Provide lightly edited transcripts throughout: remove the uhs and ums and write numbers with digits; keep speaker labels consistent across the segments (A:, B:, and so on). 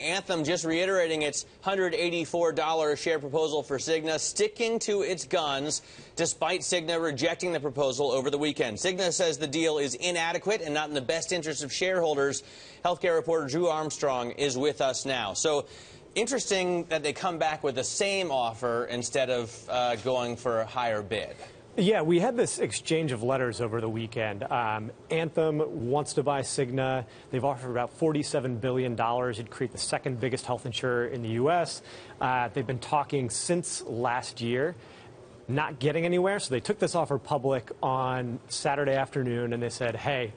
A: Anthem just reiterating its $184 a share proposal for Cigna, sticking to its guns despite Cigna rejecting the proposal over the weekend. Cigna says the deal is inadequate and not in the best interest of shareholders. Healthcare reporter Drew Armstrong is with us now. So interesting that they come back with the same offer instead of going for a higher bid.
B: Yeah, we had this exchange of letters over the weekend. Anthem wants to buy Cigna. They've offered about $47 billion. It'd create the second biggest health insurer in the U.S. They've been talking since last year, not getting anywhere. So they took this offer public on Saturday afternoon, and they said, hey,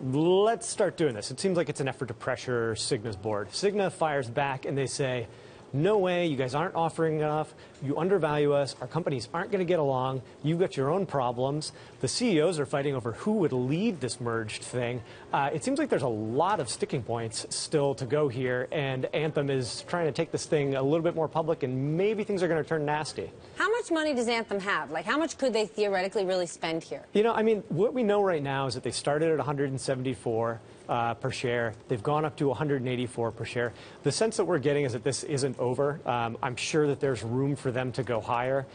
B: let's start doing this. It seems like it's an effort to pressure Cigna's board. Cigna fires back, and they say, no way, you guys aren't offering enough, you undervalue us, our companies aren't going to get along, you've got your own problems. The CEOs are fighting over who would lead this merged thing. It seems like there's a lot of sticking points still to go here, and Anthem is trying to take this thing a little bit more public, and maybe things are going to turn nasty.
C: How much money does Anthem have? Like, how much could they theoretically really spend here?
B: You know, I mean, what we know right now is that they started at 174 per share. They've gone up to 184 per share. The sense that we're getting is that this isn't over. I'm sure that there's room for them to go higher.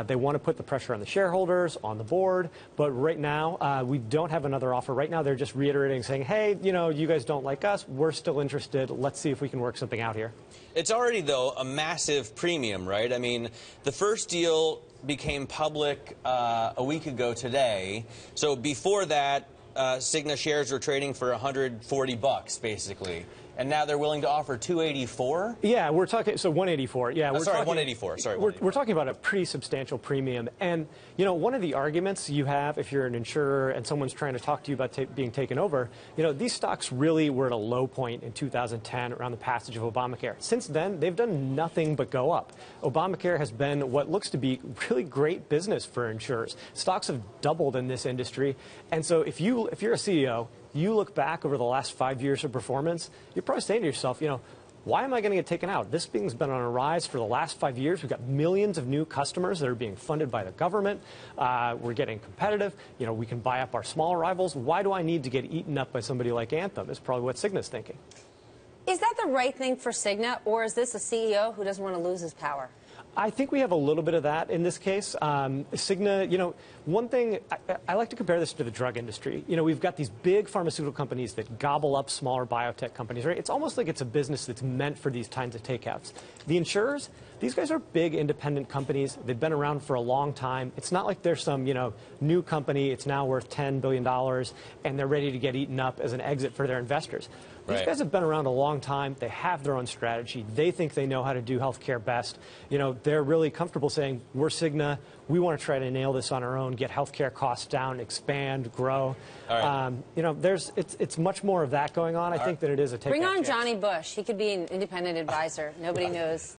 B: They want to put the pressure on the shareholders, on the board, but right now we don't have another offer. Right now they're just reiterating, saying, hey, you know, you guys don't like us. We're still interested. Let's see if we can work something out here.
A: It's already, though, a massive premium, right? I mean, the first deal became public a week ago today. So before that, Cigna shares were trading for $140, basically. And now they're willing to offer $284?
B: Yeah, we're talking, so 184. Yeah,
A: we're sorry, 184. Sorry,
B: we're talking about a pretty substantial premium. And, you know, one of the arguments you have if you're an insurer and someone's trying to talk to you about being taken over, you know, these stocks really were at a low point in 2010 around the passage of Obamacare. Since then, they've done nothing but go up. Obamacare has been what looks to be really great business for insurers. Stocks have doubled in this industry. And so if you're a CEO, you look back over the last 5 years of performance, you're probably saying to yourself, you know, why am I going to get taken out? This thing's been on a rise for the last 5 years. We've got millions of new customers that are being funded by the government. We're getting competitive. You know, we can buy up our small rivals. Why do I need to get eaten up by somebody like Anthem? Is probably what Cigna's thinking.
C: Is that the right thing for Cigna, or is this a CEO who doesn't want to lose his power?
B: I think we have a little bit of that in this case. Cigna, you know, one thing, I like to compare this to the drug industry. You know, we've got these big pharmaceutical companies that gobble up smaller biotech companies, right? It's almost like it's a business that's meant for these kinds of takeouts. The insurers, these guys are big independent companies. They've been around for a long time. It's not like there's some, you know, new company. It's now worth $10 billion, and they're ready to get eaten up as an exit for their investors. These guys have been around a long time. They have their own strategy. They think they know how to do healthcare best. You know, they're really comfortable saying, we're Cigna. We want to try to nail this on our own, get healthcare costs down, expand, grow. You know, it's much more of that going on, I think, than it is a takeout.
C: Bring on Johnny Bush. He could be an independent advisor. Nobody knows.